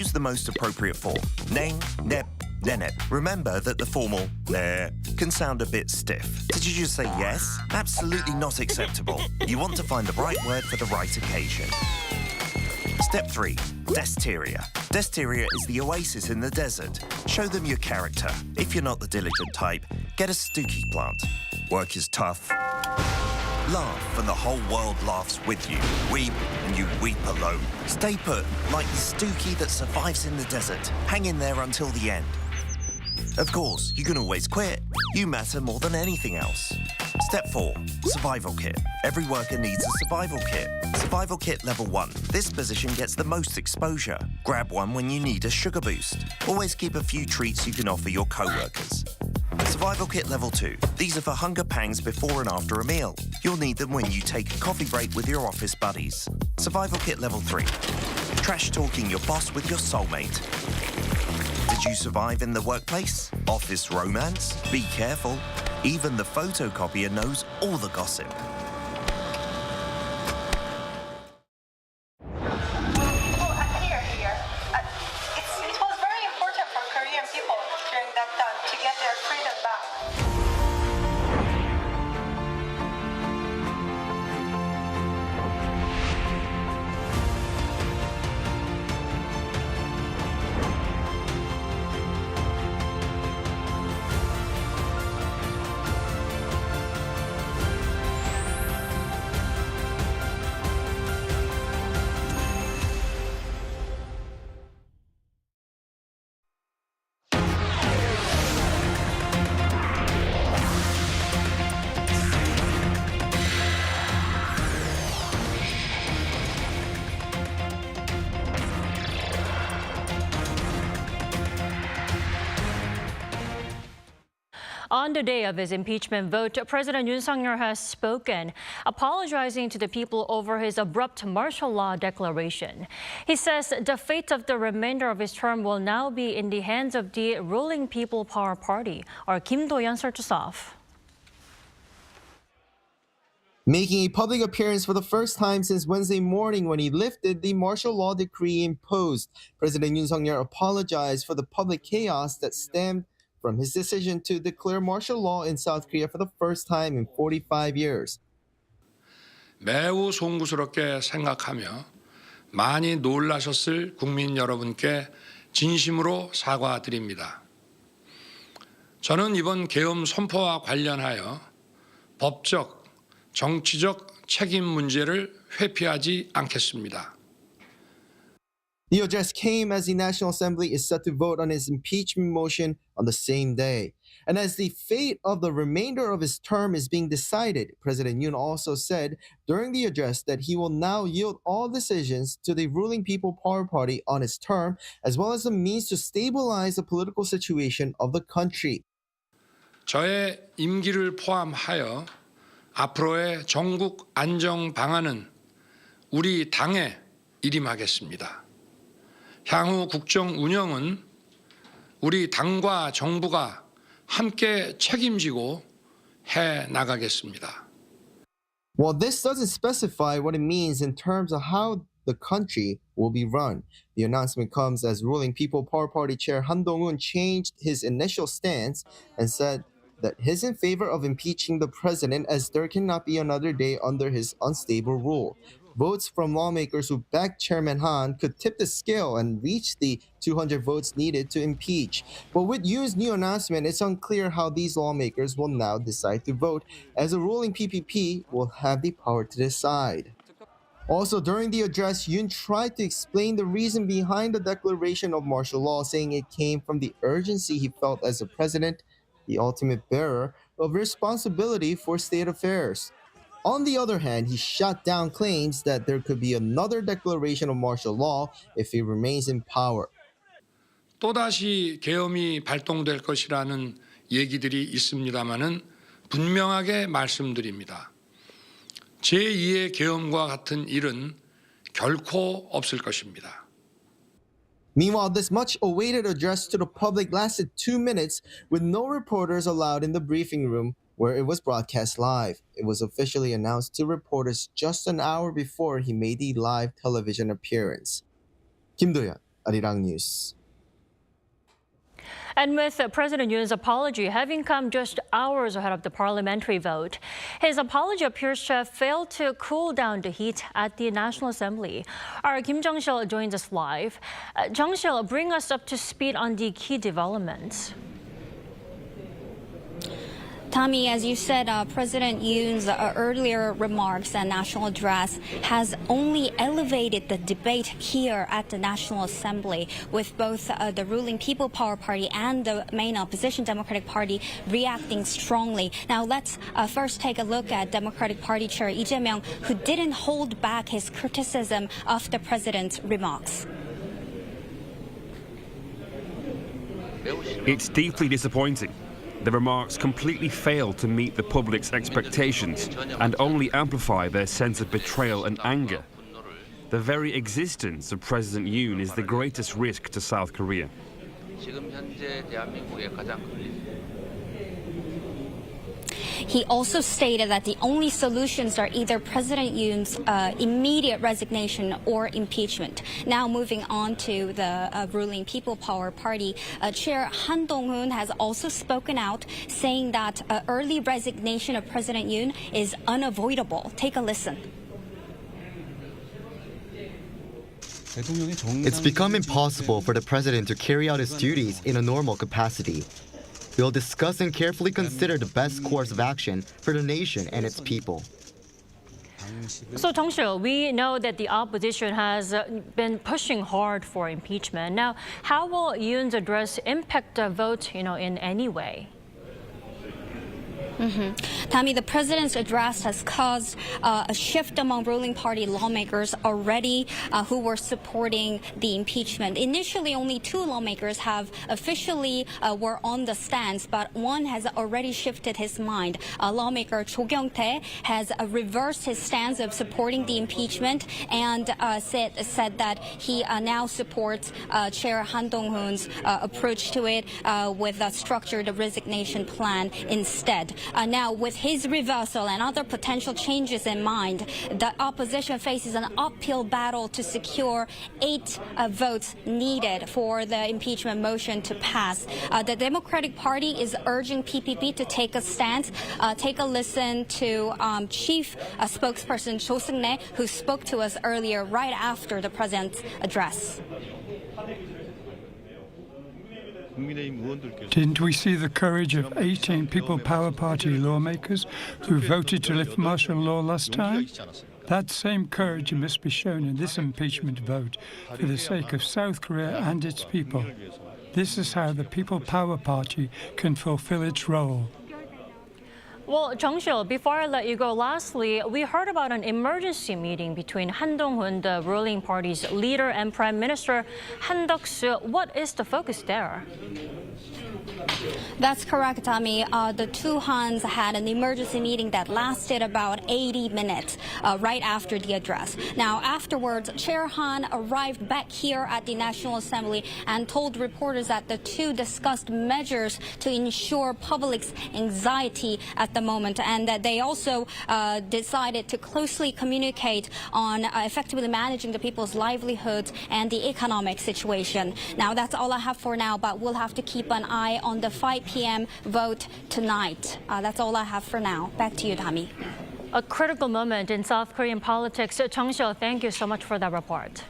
Choose the most appropriate form. Neng, nep, nenet. Remember that the formal ne can sound a bit stiff. Did you just say yes? Absolutely not acceptable. You want to find the right word for the right occasion. Step 3. Desteria. Desteria is the oasis in the desert. Show them your character. If you're not the diligent type, get a stooky plant. Work is tough. Laugh and the whole world laughs with you. Weep and you weep alone. Stay put, like the stooky that survives in the desert. Hang in there until the end. Of course, you can always quit. You matter more than anything else. Step 4. Survival kit. Every worker needs a survival kit. Survival kit level 1. This position gets the most exposure. Grab one when you need a sugar boost. Always keep a few treats you can offer your co-workers. Survival kit level 2. These are for hunger pangs before and after a meal. You'll need them when you take a coffee break with your office buddies. Survival kit level 3. Trash talking your boss with your soulmate. Did you survive in the workplace? Office romance? Be careful. Even the photocopier knows all the gossip. It was very important for Korean people during that time to get their freedom back. On the day of his impeachment vote, President Yoon has spoken, apologizing to the people over his abrupt martial law declaration. He says the fate of the remainder of his term will now be in the hands of the ruling People Power Party. Our Kim Do-yeon starts us off. Making a public appearance for the first time since Wednesday morning when he lifted the martial law decree imposed, President Yoon apologized for the public chaos that stemmed from his decision to declare martial law in South Korea for the first time in 45 years. 매우 송구스럽게 생각하며 많이 놀라셨을 국민 여러분께 진심으로 사과드립니다. 저는 이번 계엄 선포와 관련하여 법적, 정치적 책임 문제를 회피하지 않겠습니다. The address came as the National Assembly is set to vote on his impeachment motion on the same day. And as the fate of the remainder of his term is being decided, President Yoon also said during the address that he will now yield all decisions to the ruling People Power Party on his term, as well as the means to stabilize the political situation of the country. 저의 임기를 포함하여 앞으로의 전국 안정 방안은 우리 당에 일임하겠습니다. 향후 국정 운영은 우리 당과 정부가 함께 책임지고 해 나가겠습니다. While this doesn't specify what it means in terms of how the country will be run, the announcement comes as ruling People Power Party Chair Han Dong-un changed his initial stance and said that he's in favor of impeaching the president as there cannot be another day under his unstable rule. Votes from lawmakers who backed Chairman Han could tip the scale and reach the 200 votes needed to impeach. But with Yoon's new announcement, it's unclear how these lawmakers will now decide to vote, as the ruling PPP will have the power to decide. Also, during the address, Yoon tried to explain the reason behind the declaration of martial law, saying it came from the urgency he felt as the president, the ultimate bearer of responsibility for state affairs. On the other hand, he shot down claims that there could be another declaration of martial law if he remains in power. 또다시 계엄이 발동될 것이라는 얘기들이 있습니다마는 분명하게 말씀드립니다. 제2의 계엄과 같은 일은 결코 없을 것입니다. Meanwhile, this much-awaited address to the public lasted 2 minutes with no reporters allowed in the briefing room where it was broadcast live. It was officially announced to reporters just an hour before he made the live television appearance. Kim Do-yeon, Arirang News. And with President Yoon's apology having come just hours ahead of the parliamentary vote, his apology appears to have failed to cool down the heat at the National Assembly. Our Kim Jung-sil joins us live. Jung-sil, bring us up to speed on the key developments. Tommy, as you said, President Yoon's earlier remarks and national address has only elevated the debate here at the National Assembly, with both the ruling People Power Party and the main opposition Democratic Party reacting strongly. Now, let's first take a look at Democratic Party Chair Lee Jae-myung, who didn't hold back his criticism of the president's remarks. It's deeply disappointing. The remarks completely fail to meet the public's expectations and only amplify their sense of betrayal and anger. The very existence of President Yoon is the greatest risk to South Korea. He also stated that the only solutions are either President Yoon's immediate resignation or impeachment. Now moving on to the ruling People Power Party, Chair Han Dong-hoon has also spoken out, saying that early resignation of President Yoon is unavoidable. Take a listen. It's become impossible for the president to carry out his duties in a normal capacity. We'll discuss and carefully consider the best course of action for the nation and its people. So, Jung-sil, we know that the opposition has been pushing hard for impeachment. Now, how will Yoon's address impact the vote, in any way? Tommy, the president's address has caused a shift among ruling party lawmakers already who were supporting the impeachment. Initially, only 2 lawmakers have officially were on the stance, but one has already shifted his mind. Lawmaker Cho Kyung-tae has reversed his stance of supporting the impeachment and said that he now supports Chair Han Dong-hoon's approach to it with a structured resignation plan instead. Now, with his reversal and other potential changes in mind, the opposition faces an uphill battle to secure 8 votes needed for the impeachment motion to pass. The Democratic Party is urging PPP to take a stance. Take a listen to Chief Spokesperson Cho Seung-nae, who spoke to us earlier right after the president's address. Didn't we see the courage of 18 People Power Party lawmakers who voted to lift martial law last time? That same courage must be shown in this impeachment vote for the sake of South Korea and its people. This is how the People Power Party can fulfill its role. Well, Jung-sil, before I let you go, lastly, we heard about an emergency meeting between Han Dong-hoon, the ruling party's leader, and Prime Minister Han Duck-soo. What is the focus there? That's correct, Tommy. The 2 Hans had an emergency meeting that lasted about 80 minutes right after the address. Now, afterwards, Chair Han arrived back here at the National Assembly and told reporters that the 2 discussed measures to ensure public's anxiety at the moment, and that they also decided to closely communicate on effectively managing the people's livelihoods and the economic situation. Now, that's all I have for now, but we'll have to keep an eye on the 5 p.m. vote tonight. That's all I have for now. Back to you, Tommy. A critical moment in South Korean politics. Jung-sil, thank you so much for that report.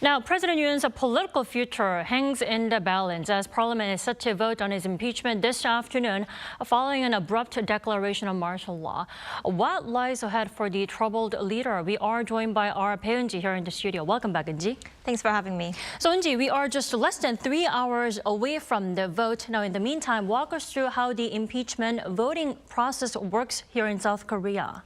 Now, President Yoon's political future hangs in the balance as Parliament is set to vote on his impeachment this afternoon following an abrupt declaration of martial law. What lies ahead for the troubled leader? We are joined by our Eun-ji here in the studio. Welcome back, Eun-ji. Thanks for having me. So, Eun-ji, we are just less than 3 hours away from the vote. Now, in the meantime, walk us through how the impeachment voting process works here in South Korea.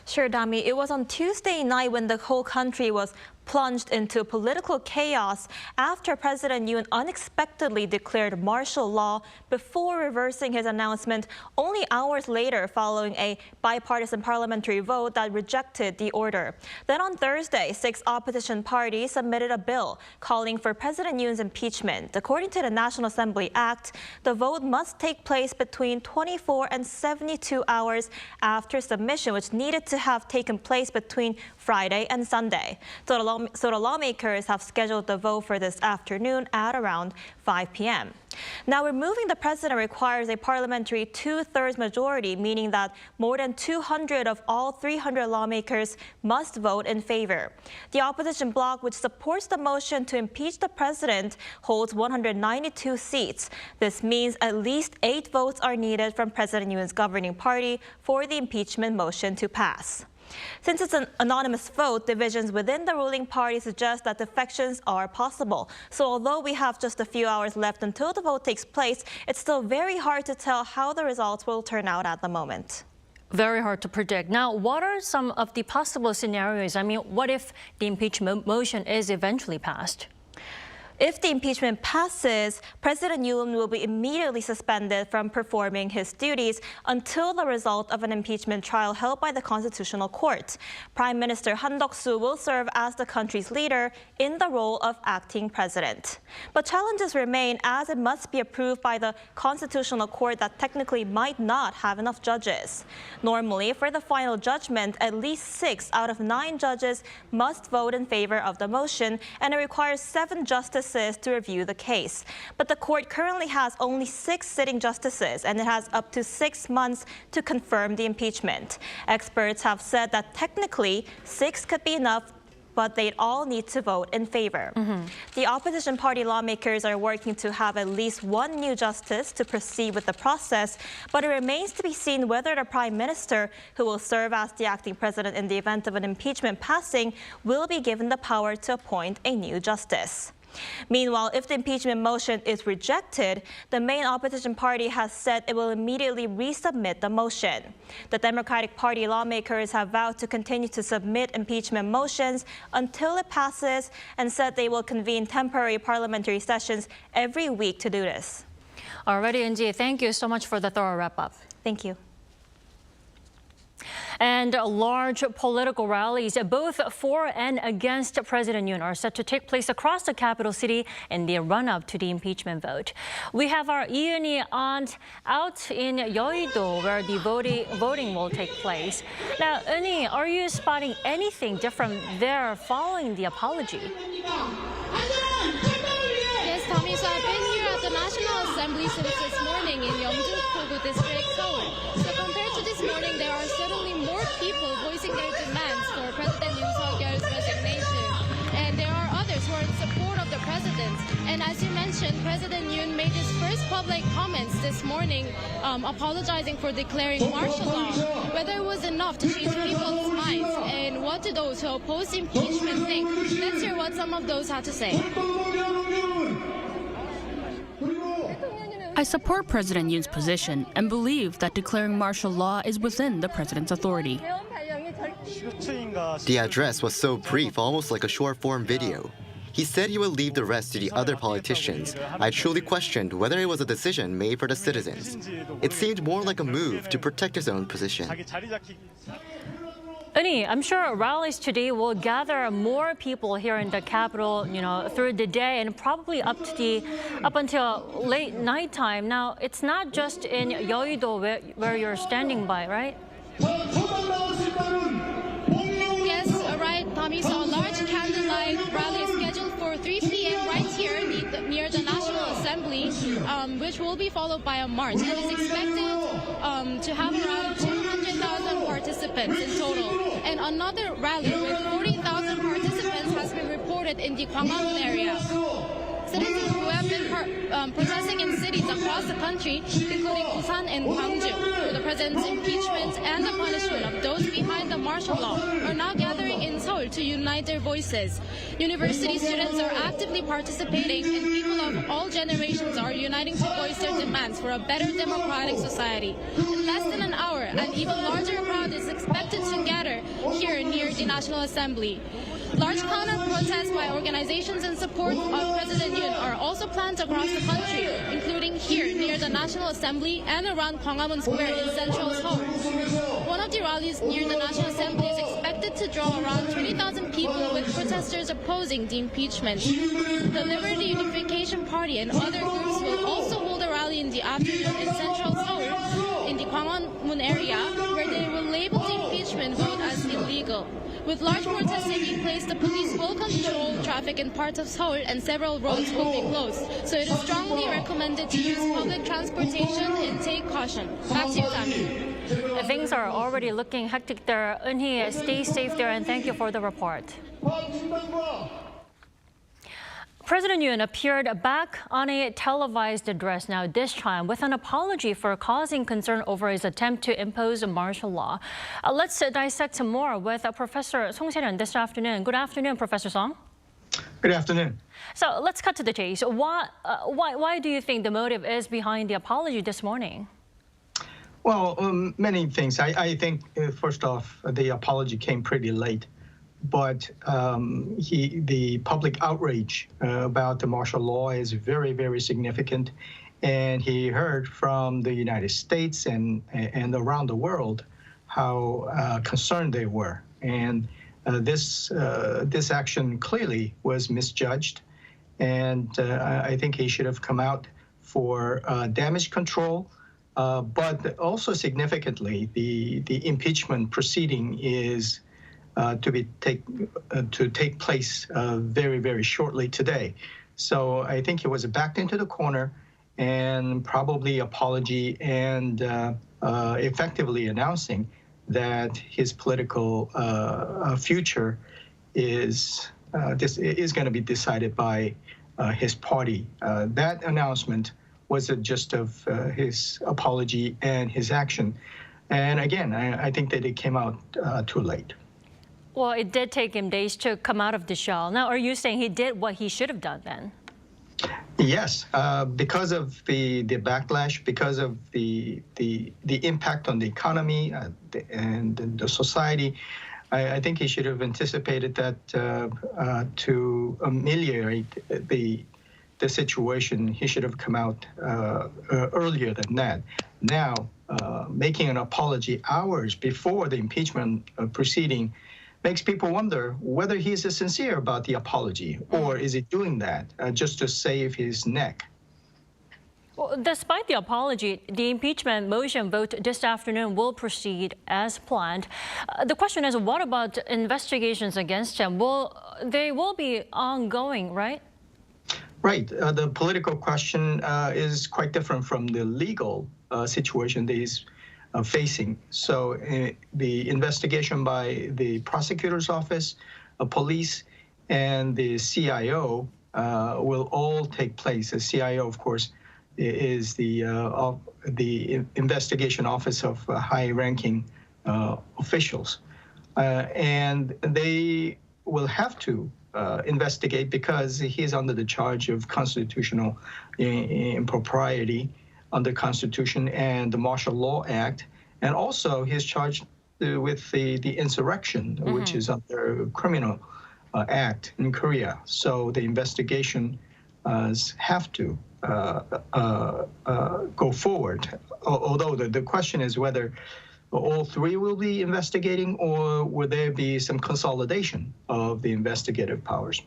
Sure, Dami. It was on Tuesday night when the whole country was plunged into political chaos after President Yoon unexpectedly declared martial law before reversing his announcement only hours later following a bipartisan parliamentary vote that rejected the order. Then on Thursday, 6 opposition parties submitted a bill calling for President Yoon's impeachment. According to the National Assembly Act, the vote must take place between 24 and 72 hours after submission, which needed to have taken place between Friday and Sunday. So the Minnesota lawmakers have scheduled the vote for this afternoon at around 5 p.m. Now, removing the president requires a parliamentary two-thirds majority, meaning that more than 200 of all 300 lawmakers must vote in favor. The opposition bloc, which supports the motion to impeach the president, holds 192 seats. This means at least 8 votes are needed from President Yoon's governing party for the impeachment motion to pass. Since it's an anonymous vote, divisions within the ruling party suggest that defections are possible. So although we have just a few hours left until the vote takes place, it's still very hard to tell how the results will turn out at the moment. Very hard to predict. Now, what are some of the possible scenarios? I mean, what if the impeachment motion is eventually passed? If the impeachment passes, President Yoon will be immediately suspended from performing his duties until the result of an impeachment trial held by the Constitutional Court. Prime Minister Han Kang will serve as the country's leader in the role of acting president. But challenges remain, as it must be approved by the Constitutional Court that technically might not have enough judges. Normally, for the final judgment, at least 6 out of 9 judges must vote in favor of the motion, and it requires 7 justices to review the case. But the court currently has only 6 sitting justices, and it has up to 6 months to confirm the impeachment. Experts have said that technically 6 could be enough, but they'd all need to vote in favor. The opposition party lawmakers are working to have at least 1 new justice to proceed with the process, but it remains to be seen whether the prime minister, who will serve as the acting president in the event of an impeachment passing, will be given the power to appoint a new justice. Meanwhile, if the impeachment motion is rejected, the main opposition party has said it will immediately resubmit the motion. The Democratic Party lawmakers have vowed to continue to submit impeachment motions until it passes and said they will convene temporary parliamentary sessions every week to do this. Alrighty, Eunji, thank you so much for the thorough wrap-up. Thank you. And large political rallies, both for and against President Yoon, are set to take place across the capital city in the run-up to the impeachment vote. We have our Iuni aunt out in Yeouido, where the voting will take place. Now, Euni, are you spotting anything different there following the apology? Yes, Tommy, so I've been here at the National Assembly since this morning in Yeongju-Pogu District, Seoul. So compared to this morning, there are certainly more people voicing their demands for President Yoon's resignation. And there are others who are in support of the president. And as you mentioned, President Yoon made his first public comments this morning apologizing for declaring martial law, whether it was enough to change people's minds, and what do those who oppose impeachment think. Let's hear what some of those had to say. I support President Yoon's position and believe that declaring martial law is within the president's authority. The address was so brief, almost like a short-form video. He said he would leave the rest to the other politicians. I truly questioned whether it was a decision made for the citizens. It seemed more like a move to protect his own position. Euni, I'm sure rallies today will gather more people here in the capital, through the day and probably up until late nighttime. Now, it's not just in Yeouido where you're standing by, right? Yes, right, Tommy. So a large candlelight rally is scheduled for 3 p.m. right here near the National Assembly, which will be followed by a march. And it's expected to have around 200,000 participants in total. And another rally with 40,000 participants has been reported in the Gwanghwamun area. Citizens who have been protesting in cities across the country, including Busan and Gwangju, for the president's impeachment and the punishment of those behind the martial law, are now gathering in Seoul to unite their voices. University students are actively participating, and people of all generations are uniting to voice their demands for a better democratic society. In less than an hour, an even larger crowd is expected to gather here near the National Assembly. Large counter-protests by organizations in support of President Yoon are also planned across the country, including here near the National Assembly and around Gwanghwamun Square in central Seoul. One of the rallies near the National Assembly is expected to draw around 20,000 people, with protesters opposing the impeachment. The Liberty Unification Party and other groups will also hold a rally rally in the afternoon in central Seoul, in the Gwanghwamun area, where they will label the impeachment vote as illegal. With large protests taking place, the police will control traffic in parts of Seoul and several roads will be closed. So it is strongly recommended to use public transportation and take caution. Back to you, Tammy. Things are already looking hectic there. Eunhee, stay safe there and thank you for the report. President Yoon appeared back on a televised address now this time with an apology for causing concern over his attempt to impose martial law. Let's dissect some more with Professor Song Se-ryun this afternoon. Good afternoon, Professor Song. Good afternoon. So let's cut to the chase. Why do you think the motive is behind the apology this morning? Well, many things. I think, first off, the apology came pretty late. But the public outrage about the martial law is very, very significant. And he heard from the United States and around the world how concerned they were. And this action clearly was misjudged. And I think he should have come out for damage control. But also significantly, the impeachment proceeding is to take place very, very shortly today. So I think he was backed into the corner, and probably apology and effectively announcing that his political future is going to be decided by his party. That announcement was a gist of his apology and his action. And again, I think that it came out too late. Well, it did take him days to come out of the shell. Now, are you saying he did what he should have done then? Yes, because of the backlash, because of the impact on the economy and the society, I think he should have anticipated that to ameliorate the situation, he should have come out earlier than that. Now, making an apology hours before the impeachment proceeding makes people wonder whether he's sincere about the apology, or is he doing that just to save his neck? Well, despite the apology, the impeachment motion vote this afternoon will proceed as planned. The question is, what about investigations against him? They will be ongoing, right? Right. The political question is quite different from the legal situation that he's facing. So the investigation by the prosecutor's office, police, and the CIO will all take place. The CIO, of course, is the investigation office of high-ranking officials. And they will have to investigate because he's under the charge of constitutional impropriety under Constitution and the Martial Law Act, and also he's charged with the insurrection, which is under Criminal Act in Korea. So the investigation have to go forward. Although the question is whether all three will be investigating, or will there be some consolidation of the investigative powers?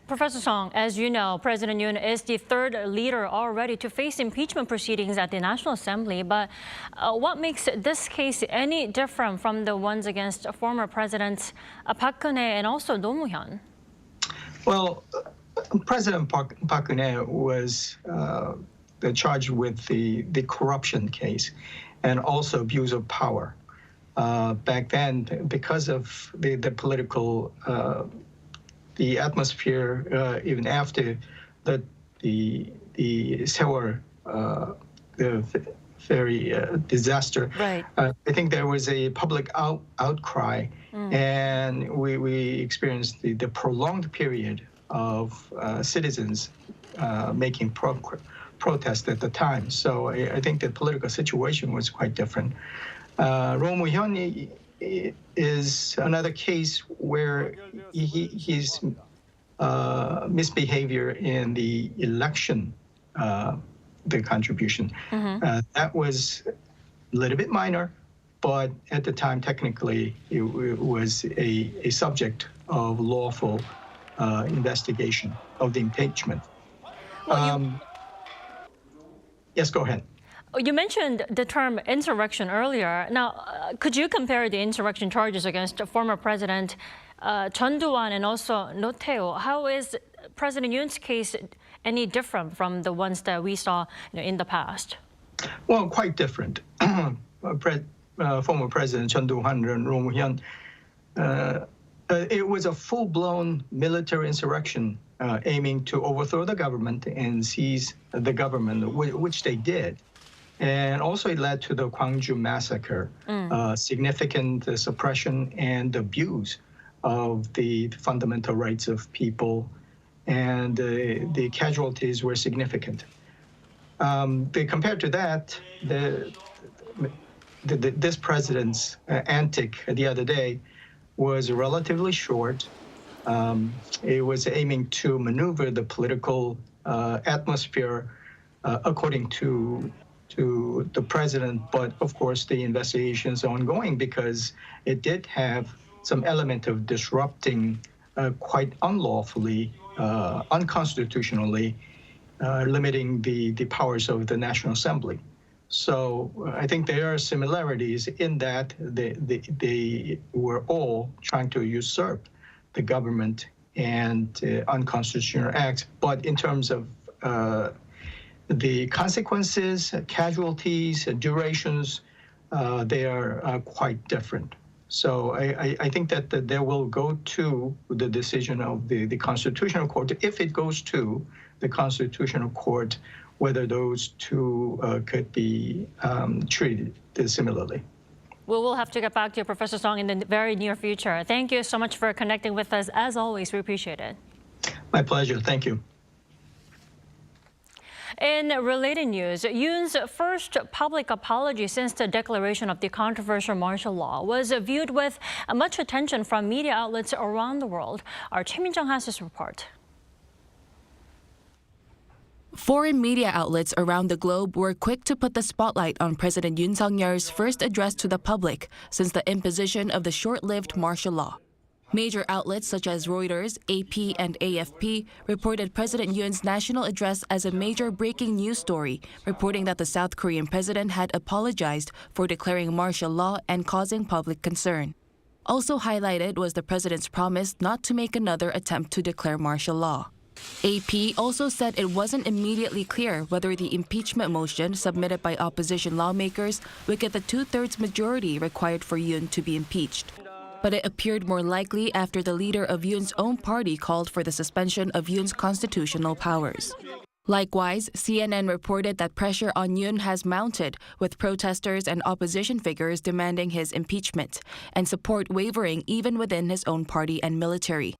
Professor Song, as you know, President Yoon is the third leader already to face impeachment proceedings at the National Assembly. But what makes this case any different from the ones against former Presidents Park Geun-hye and also Roh Moo-hyun? Well, President Park Geun-hye was charged with the corruption case and also abuse of power. Back then, because of the political the atmosphere, even after the Sewol, the very disaster, right. I think there was a public outcry, and we experienced the prolonged period of citizens making protest at the time. So I think the political situation was quite different. Roh Moo-hyun is another case where his misbehavior in the election, the contribution, that was a little bit minor, but at the time, technically, it was a subject of lawful investigation of the impeachment. Yes, go ahead. You mentioned the term insurrection earlier. Now, could you compare the insurrection charges against former President Chun Doo-hwan and also Roh Tae-ho? How is President Yoon's case any different from the ones that we saw in the past? Well, quite different. Former President Chun Doo-hwan and Roh Moo-hyun, it was a full-blown military insurrection aiming to overthrow the government and seize the government, which they did. And also it led to the Gwangju massacre, significant suppression and abuse of the fundamental rights of people, and the casualties were significant. Compared to that, this president's antic the other day was relatively short. It was aiming to maneuver the political atmosphere according to the president, but of course the investigation is ongoing because it did have some element of disrupting quite unlawfully, unconstitutionally, limiting the powers of the National Assembly. So I think there are similarities in that they were all trying to usurp the government and unconstitutional acts. But in terms of the consequences, casualties, durations, they are quite different. So I think that they will go to the decision of the Constitutional Court, if it goes to the Constitutional Court, whether those two could be treated similarly. We will have to get back to you, Professor Song, in the very near future. Thank you so much for connecting with us. As always, we appreciate it. My pleasure. Thank you. In related news, Yoon's first public apology since the declaration of the controversial martial law was viewed with much attention from media outlets around the world. Our Choi Min-jung has this report. Foreign media outlets around the globe were quick to put the spotlight on President Yoon Suk-yeol's first address to the public since the imposition of the short-lived martial law. Major outlets such as Reuters, AP, and AFP reported President Yoon's national address as a major breaking news story, reporting that the South Korean president had apologized for declaring martial law and causing public concern. Also highlighted was the president's promise not to make another attempt to declare martial law. AP also said it wasn't immediately clear whether the impeachment motion submitted by opposition lawmakers would get the two-thirds majority required for Yoon to be impeached. But it appeared more likely after the leader of Yoon's own party called for the suspension of Yoon's constitutional powers. Likewise, CNN reported that pressure on Yoon has mounted, with protesters and opposition figures demanding his impeachment, and support wavering even within his own party and military.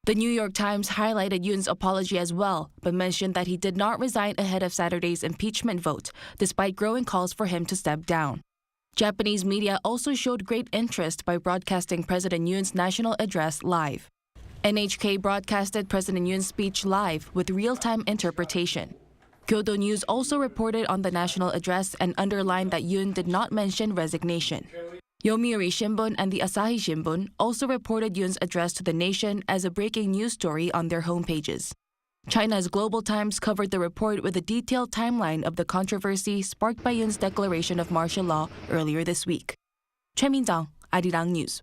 The New York Times highlighted Yoon's apology as well, but mentioned that he did not resign ahead of Saturday's impeachment vote, despite growing calls for him to step down. Japanese media also showed great interest by broadcasting President Yoon's national address live. NHK broadcasted President Yoon's speech live with real-time interpretation. Kyodo News also reported on the national address and underlined that Yoon did not mention resignation. Yomiuri Shimbun and the Asahi Shimbun also reported Yoon's address to the nation as a breaking news story on their homepages. China's Global Times covered the report with a detailed timeline of the controversy sparked by Yoon's declaration of martial law earlier this week. Choi Min-jung, Arirang News.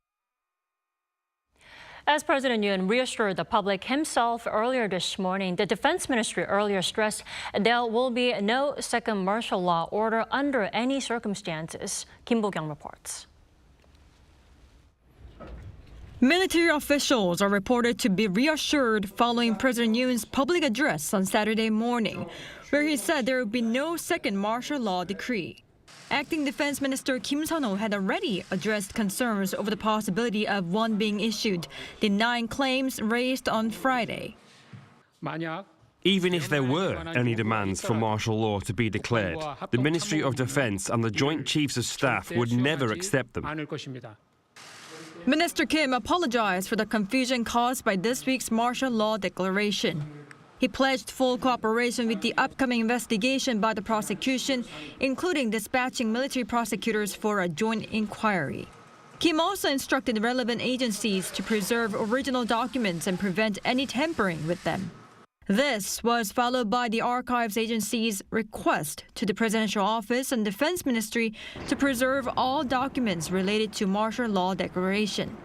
As President Yoon reassured the public himself earlier this morning, the Defense Ministry earlier stressed there will be no second martial law order under any circumstances. Kim Bo-kyung reports. Military officials are reported to be reassured following President Yoon's public address on Saturday morning, where he said there would be no second martial law decree. Acting Defense Minister Kim Sun-ho had already addressed concerns over the possibility of one being issued, denying claims raised on Friday. Even if there were any demands for martial law to be declared, the Ministry of Defense and the Joint Chiefs of Staff would never accept them. Minister Kim apologized for the confusion caused by this week's martial law declaration. He pledged full cooperation with the upcoming investigation by the prosecution, including dispatching military prosecutors for a joint inquiry. Kim also instructed relevant agencies to preserve original documents and prevent any tampering with them. This was followed by the Archives Agency's request to the Presidential Office and Defense Ministry to preserve all documents related to martial law declaration.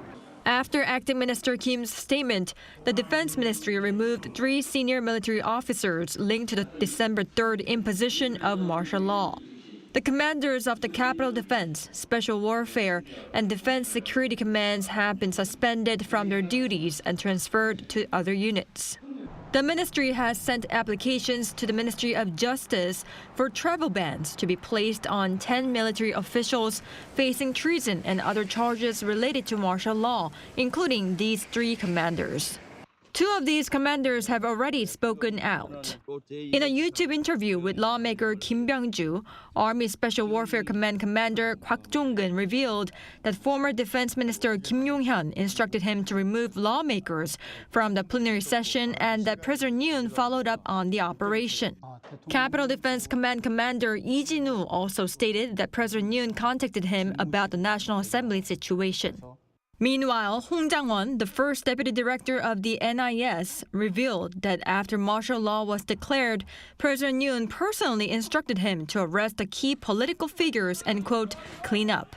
After Acting Minister Kim's statement, the Defense Ministry removed 3 senior military officers linked to the December 3rd imposition of martial law. The commanders of the Capital Defense, Special Warfare, and Defense Security Commands have been suspended from their duties and transferred to other units. The ministry has sent applications to the Ministry of Justice for travel bans to be placed on 10 military officials facing treason and other charges related to martial law, including these 3 commanders. 2 of these commanders have already spoken out. In a YouTube interview with lawmaker Kim Byung-ju, Army Special Warfare Command Commander Kwak Jong-gun revealed that former Defense Minister Kim Yong-hyun instructed him to remove lawmakers from the plenary session and that President Yoon followed up on the operation. Capital Defense Command Commander Lee Jin-woo also stated that President Yoon contacted him about the National Assembly situation. Meanwhile, Hong Jang-won, the first deputy director of the NIS, revealed that after martial law was declared, President Yoon personally instructed him to arrest the key political figures and, quote, clean up.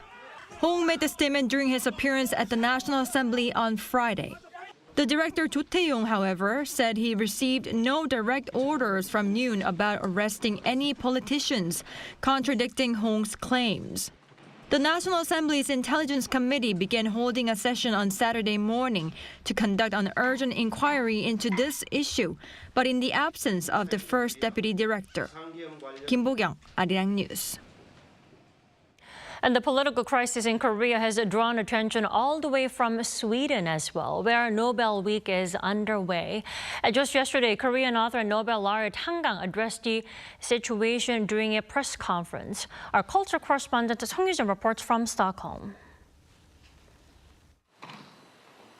Hong made the statement during his appearance at the National Assembly on Friday. The director, Cho Tae-yong, however, said he received no direct orders from Yoon about arresting any politicians, contradicting Hong's claims. The National Assembly's Intelligence Committee began holding a session on Saturday morning to conduct an urgent inquiry into this issue, but in the absence of the first deputy director. Kim Bo-kyung, Arirang News. And the political crisis in Korea has drawn attention all the way from Sweden as well, where Nobel Week is underway. Just yesterday, Korean author and Nobel laureate Han Kang addressed the situation during a press conference. Our culture correspondent Song Yujin reports from Stockholm.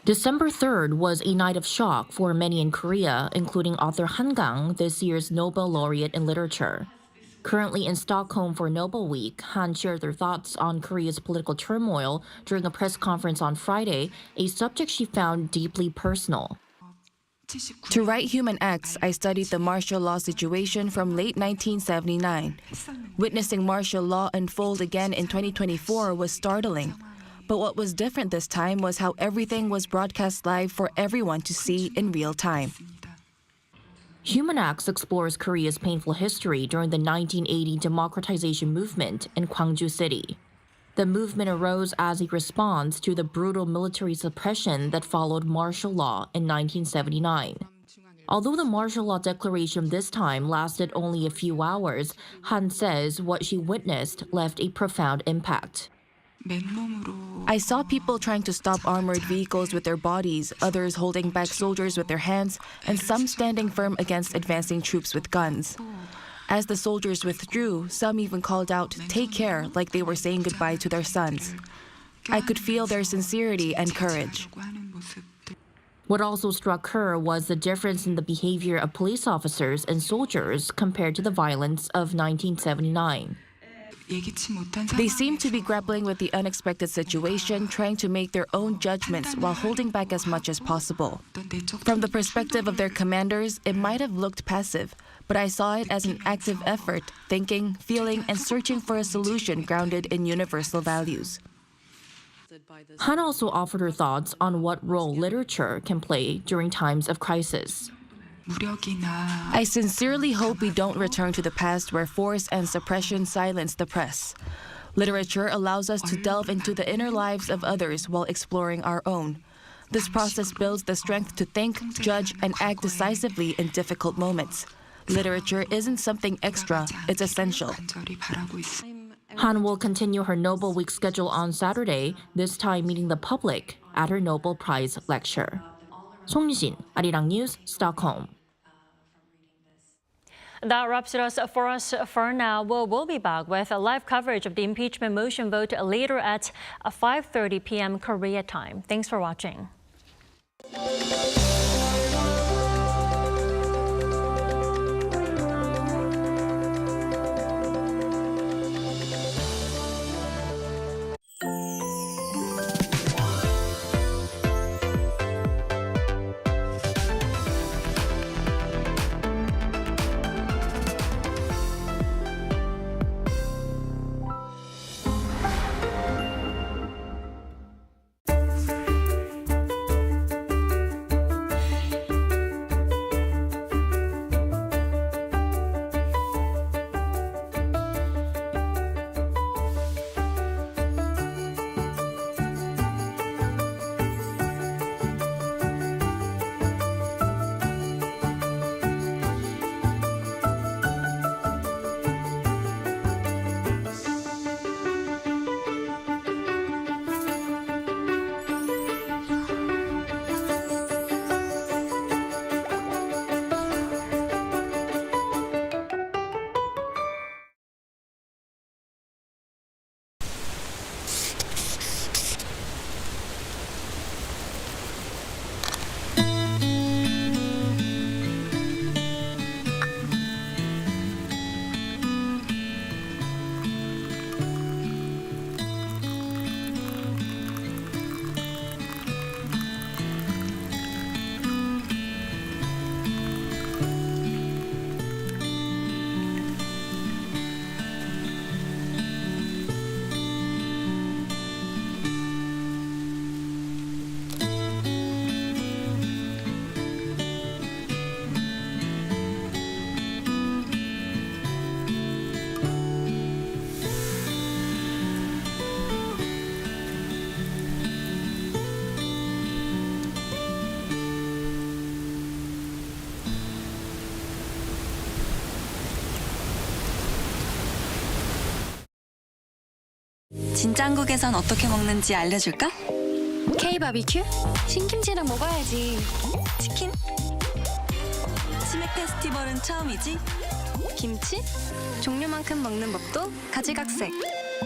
December 3rd was a night of shock for many in Korea, including author Han Kang, this year's Nobel laureate in literature. Currently in Stockholm for Nobel Week, Han shared their thoughts on Korea's political turmoil during a press conference on Friday, a subject she found deeply personal. To write Human X, I studied the martial law situation from late 1979. Witnessing martial law unfold again in 2024 was startling. But what was different this time was how everything was broadcast live for everyone to see in real time. Human X explores Korea's painful history during the 1980 democratization movement in Gwangju City. The movement arose as a response to the brutal military suppression that followed martial law in 1979. Although the martial law declaration this time lasted only a few hours, Han says what she witnessed left a profound impact. I saw people trying to stop armored vehicles with their bodies, others holding back soldiers with their hands, and some standing firm against advancing troops with guns. As the soldiers withdrew, some even called out, "Take care," like they were saying goodbye to their sons. I could feel their sincerity and courage. What also struck her was the difference in the behavior of police officers and soldiers compared to the violence of 1979. They seem to be grappling with the unexpected situation, trying to make their own judgments while holding back as much as possible. From the perspective of their commanders, it might have looked passive, but I saw it as an active effort, thinking, feeling, and searching for a solution grounded in universal values. Han also offered her thoughts on what role literature can play during times of crisis. I sincerely hope we don't return to the past where force and suppression silence the press. Literature allows us to delve into the inner lives of others while exploring our own. This process builds the strength to think, judge, and act decisively in difficult moments. Literature isn't something extra, it's essential. Han will continue her Nobel Week schedule on Saturday, this time meeting the public at her Nobel Prize lecture. Song Yujin, Arirang News, Stockholm. That wraps it up for us for now. We'll be back with a live coverage of the impeachment motion vote later at 5:30 p.m. Korea time. Thanks for watching. 진짜 한국에선 어떻게 먹는지 알려줄까? K-바비큐? 신김치랑 먹어야지. 치킨? 치맥 페스티벌은 처음이지? 김치? 종류만큼 먹는 법도 가지각색.